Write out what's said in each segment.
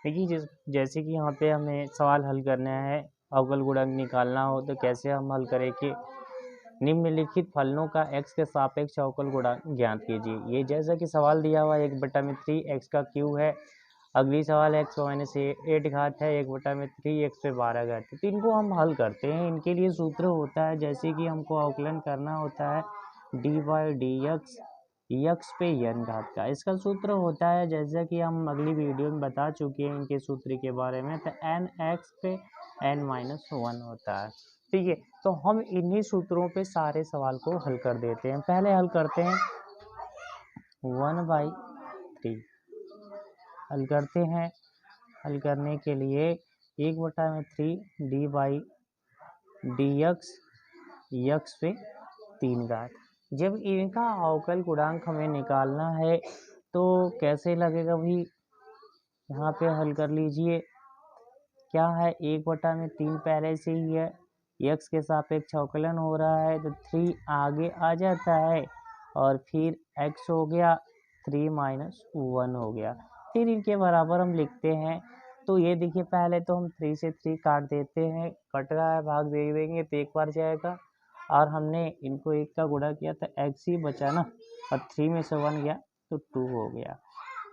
देखिए जैसे कि यहाँ पे हमें सवाल हल करना है, अवकल गुणांक निकालना हो तो कैसे हम हल करें कि निम्नलिखित फलनों का x के सापेक्ष अवकल गुणांक ज्ञात कीजिए। ये जैसा कि सवाल दिया हुआ है 1/3 x का क्यूब है। अगली सवाल x माइनस 8 घात है, 1/3 x पे 12 घात है। तो इनको हम हल करते हैं। इनके लिए सूत्र होता है, जैसे कि हमको अवकलन करना होता है dy/dx x पे n घात का। इसका सूत्र होता है, जैसा कि हम अगली वीडियो में बता चुके हैं इनके सूत्र के बारे में, तो nx पे n-1 होता है। ठीक है, तो हम इन्हीं सूत्रों पे सारे सवाल को हल कर देते हैं। पहले हल करते हैं 1/3 हल करते हैं। हल करने के लिए 1/3 dy/dx x पे 3 घात। जब इनका अवकल गुणांक हमें निकालना है तो कैसे लगेगा भाई, यहाँ पे हल कर लीजिए। क्या है, 1/3 पहले से ही है, x के सापेक्ष अवकलन हो रहा है तो 3 आगे आ जाता है और फिर x हो गया 3-1 हो गया। फिर इनके बराबर हम लिखते हैं। तो ये देखिए, पहले तो हम 3 से 3 काट देते हैं, कट रहा है, भाग दे देंगे तो एक बार जाएगा, और हमने इनको 1 का गुणा किया तो x ही बचा ना, और 3 में से 1 गया तो 2 हो गया।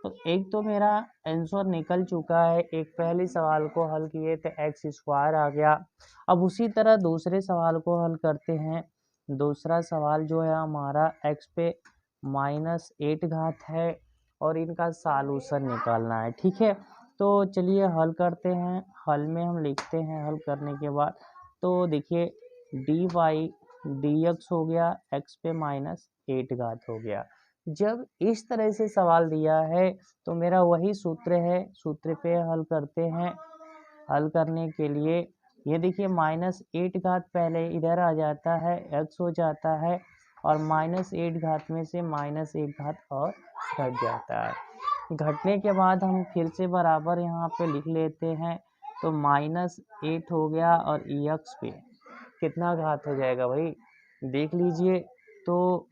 तो एक तो मेरा आंसर निकल चुका है। एक पहले सवाल को हल किए तो x² आ गया। अब उसी तरह दूसरे सवाल को हल करते हैं। दूसरा सवाल जो है हमारा x पे -8 घात है और इनका सॉल्यूशन निकालना है। ठीक है, तो चलिए हल करते हैं। हल में हम लिखते हैं, हल करने के बाद तो देखिए dy/dx हो गया, x पे -8 घात हो गया। जब इस तरह से सवाल दिया है तो मेरा वही सूत्र है, सूत्र पे हल करते हैं। हल करने के लिए ये देखिए -8 घात पहले इधर आ जाता है, x हो जाता है, और -8 घात में से -1 घात और घट जाता है। घटने के बाद हम फिर से बराबर यहाँ पे लिख लेते हैं, तो -8 हो गया और x पे कितना घात हो जाएगा भाई, देख लीजिए। तो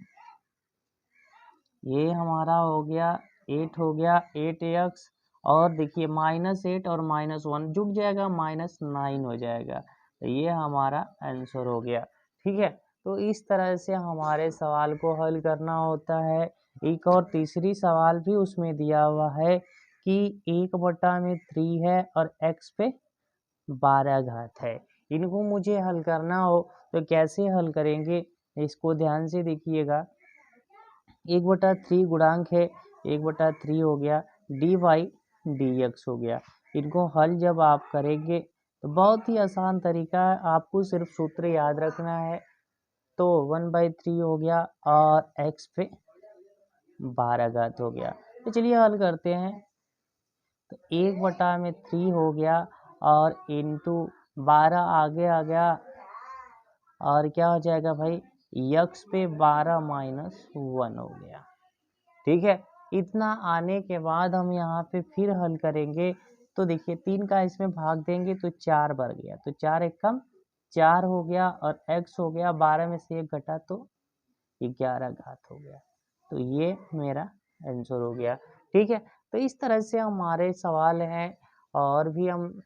ये हमारा हो गया 8 हो गया 8x, और देखिए -8 और -1 जुड़ जाएगा, -9 हो जाएगा। तो ये हमारा आंसर हो गया। ठीक है, तो इस तरह से हमारे सवाल को हल करना होता है। एक और तीसरी सवाल भी उसमें दिया हुआ है कि 1/3 है और x पे 12 घात है। इनको मुझे हल करना हो तो कैसे हल करेंगे, इसको ध्यान से देखिएगा। 1/3 गुणांक है, 1/3 हो गया, dy/dx हो गया। इनको हल जब आप करेंगे तो बहुत ही आसान तरीका है, आपको सिर्फ सूत्र याद रखना है। तो 1/3 हो गया और x पे 12 घात हो गया। तो चलिए हल करते हैं। तो 1/3 हो गया और इंटू 12 आगे आ गया, और क्या हो जाएगा भाई, x पे 12-1 हो गया। ठीक है, इतना आने के बाद हम यहाँ पे फिर हल करेंगे। तो देखिए 3 का इसमें भाग देंगे तो 4 बढ़ गया, तो 4 एकम 4 हो गया, और x हो गया 12 में से 1 घटा तो 11 घात हो गया। तो ये मेरा आंसर हो गया। ठीक है, तो इस तरह से हमारे सवाल हैं। और भी हम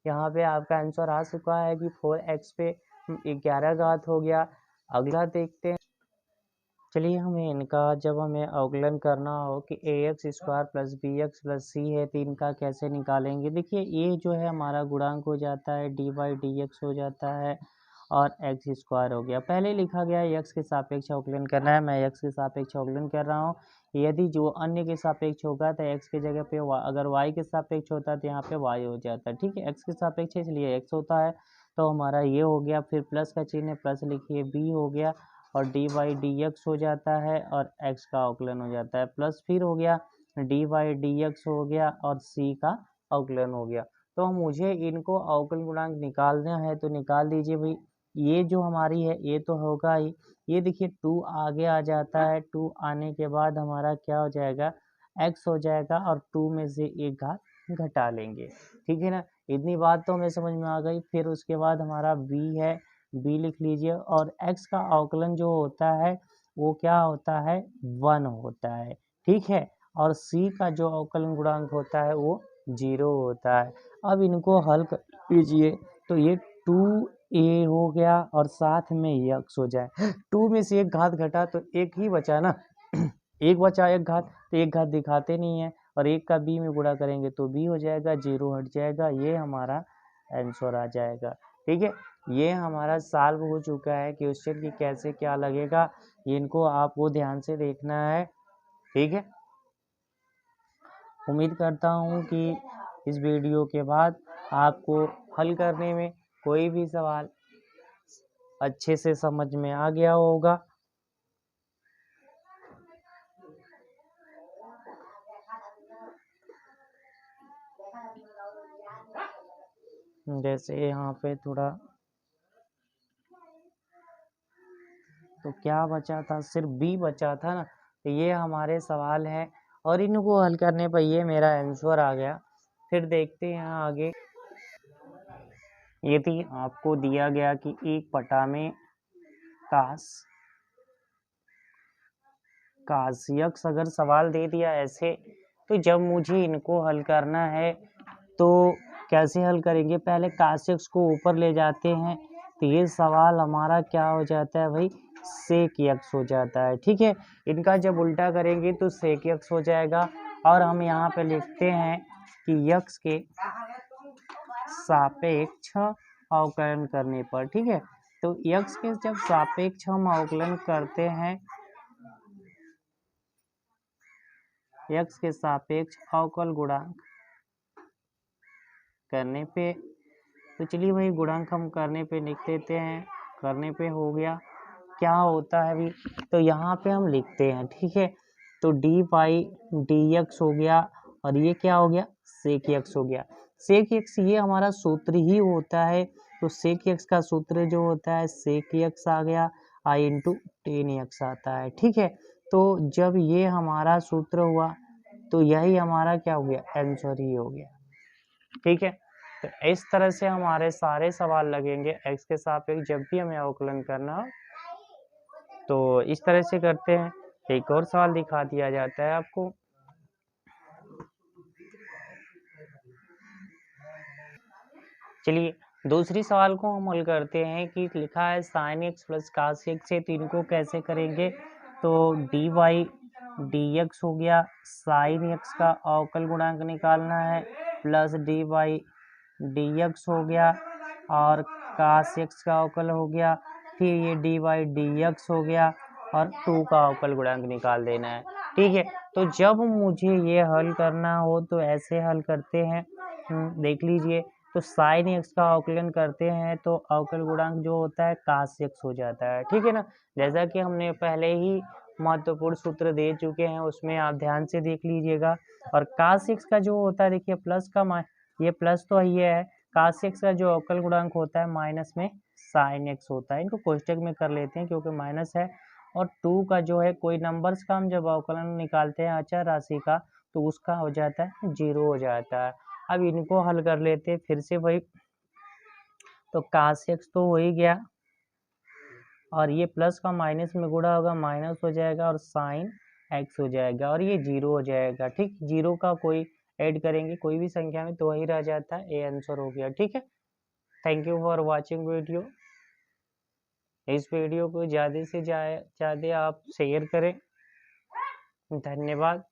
यहाँ पे आपका आंसर आ चुका है कि 4x पे 11 घात हो गया। अगला देखते हैं। चलिए हमें इनका जब हमें अवकलन करना हो कि ax² plus bx plus c है तो इनका कैसे निकालेंगे। देखिए ये जो है हमारा गुणांक हो जाता है, dy/dx हो जाता है, और x² हो गया। पहले लिखा गया है x के सापेक्ष अवकलन करना है, मैं x के सापेक्ष अवकलन कर रहा हूँ। यदि जो अन्य के सापेक्ष होगा तो x की जगह पे अगर y के सापेक्ष होता है तो यहाँ पे y हो जाता है। ठीक है, x के सापेक्ष है इसलिए x होता है, तो हमारा ये हो गया। फिर प्लस का चिन्ह है, प्लस लिखिए, b हो गया, और dy/dx हो जाता है और x का अवकलन हो जाता है। प्लस फिर हो गया dy/dx हो गया और c का अवकलन हो गया। तो मुझे इनको अवकल गुणांक निकालना है, तो निकाल दीजिए भाई। ये जो हमारी है ये तो होगा ही, ये देखिए 2 आगे आ जाता है, 2 आने के बाद हमारा क्या हो जाएगा, x हो जाएगा, और 2 में से 1 घात घटा लेंगे। ठीक है ना, इतनी बात तो हमें समझ में आ गई। फिर उसके बाद हमारा b है, b लिख लीजिए, और x का अवकलन जो होता है वो क्या होता है, 1 होता है। ठीक है, और c का जो अवकलन गुणांक होता है वो 0 होता है। अब इनको हल कर लीजिए तो ये 2a हो गया और साथ में x हो जाए। 2 में से एक घात घटा तो एक ही बचा ना। एक बचा एक घात, तो एक घात दिखाते नहीं है, और एक का b में गुणा करेंगे तो b हो जाएगा, 0 हट जाएगा, ये हमारा आंसर आ जाएगा। ठीक है, ये हमारा सॉल्व हो चुका है। क्वेश्चन की कैसे क्या लगेगा इनको आपको ध्यान से देखना है। ठीक है, उम्मीद करता हूँ कि इस वीडियो के बाद आपको हल करने में कोई भी सवाल अच्छे से समझ में आ गया होगा। जैसे यहाँ पे थोड़ा तो क्या बचा था, सिर्फ बी बचा था ना, तो ये हमारे सवाल है और इनको हल करने पर ये मेरा आंसर आ गया। फिर देखते हैं आगे। यदि आपको दिया गया कि एक पटा में काश यक्स अगर सवाल दे दिया ऐसे, तो जब मुझे इनको हल करना है तो कैसे हल करेंगे, पहले काश यक्स को ऊपर ले जाते हैं तो ये सवाल हमारा क्या हो जाता है भाई, सेक यक्स हो जाता है। ठीक है, इनका जब उल्टा करेंगे तो सेक यक्स हो जाएगा, और हम यहाँ पे लिखते हैं कि यक्स के सापेक्ष अवकलन करने पर, ठीक है, तो यक्स के जब सापेक्ष हम अवकलन करते हैं, यक्स के सापेक्ष अवकल गुणांक करने पे, तो चलिए भाई गुणांक हम करने पे लिख देते हैं, करने पे हो गया, क्या होता है अभी, तो यहाँ पे हम लिखते हैं। ठीक है, तो डी बाई डी एक्स हो गया, और ये क्या हो गया, सेक एक्स हो गया। सेक एक्स ये हमारा सूत्र ही होता है, तो सेक एक्स का सूत्र जो होता है सेक एक्स आ गया, आई इंटू टेन एक्स आता है। ठीक है, तो जब ये हमारा सूत्र हुआ तो यही हमारा क्या हो गया, आंसर ही हो गया। ठीक है, तो इस तरह से हमारे सारे सवाल लगेंगे एक्स के सापेक्ष जब भी हमें अवकलन करना हो, तो इस तरह से करते हैं। एक और सवाल दिखा दिया जाता है आपको। चलिए दूसरी सवाल को हम हल करते हैं कि लिखा है sine x plus cos x से, तो इनको कैसे करेंगे, तो डी वाई डी एक्स हो गया, साइन एक्स का अवकल गुणांक निकालना है, plus d y d x हो गया, और कास एक्स का अवकल हो गया, फिर ये डी वाई डी एक्स हो गया, और 2 का अवकल गुणांक निकाल देना है। ठीक है, तो जब मुझे ये हल करना हो तो ऐसे हल करते हैं। देख लीजिए, तो साइन एक्स का अवकलन करते हैं तो अवकल गुणांक जो होता है कास एक्स हो जाता है। ठीक है ना, जैसा कि हमने पहले ही महत्वपूर्ण सूत्र दे चुके हैं, उसमें आप ध्यान से देख लीजिएगा। और कास एक्स का जो होता है, देखिए प्लस का ये प्लस तो ये है, कास एक्स का जो अवकल गुणांक होता है माइनस में साइन एक्स होता है। इनको कोष्टक में कर लेते हैं क्योंकि माइनस है, और 2 का जो है कोई नंबर्स का हम जब अवकलन निकालते हैं अचर राशि का, तो उसका हो जाता है 0 हो जाता है। अब इनको हल कर लेते हैं फिर से भाई, तो कास एक्स तो हो ही गया, और ये प्लस का माइनस में गुणा होगा माइनस हो जाएगा, और साइन एक्स हो जाएगा, और ये 0 हो जाएगा। ठीक, 0 का कोई ऐड करेंगे कोई भी संख्या में तो वही रह जाता है, ये आंसर हो गया। ठीक है, thank you for watching video. इस वीडियो को ज़्यादा से ज़्यादा आप शेयर करें। धन्यवाद।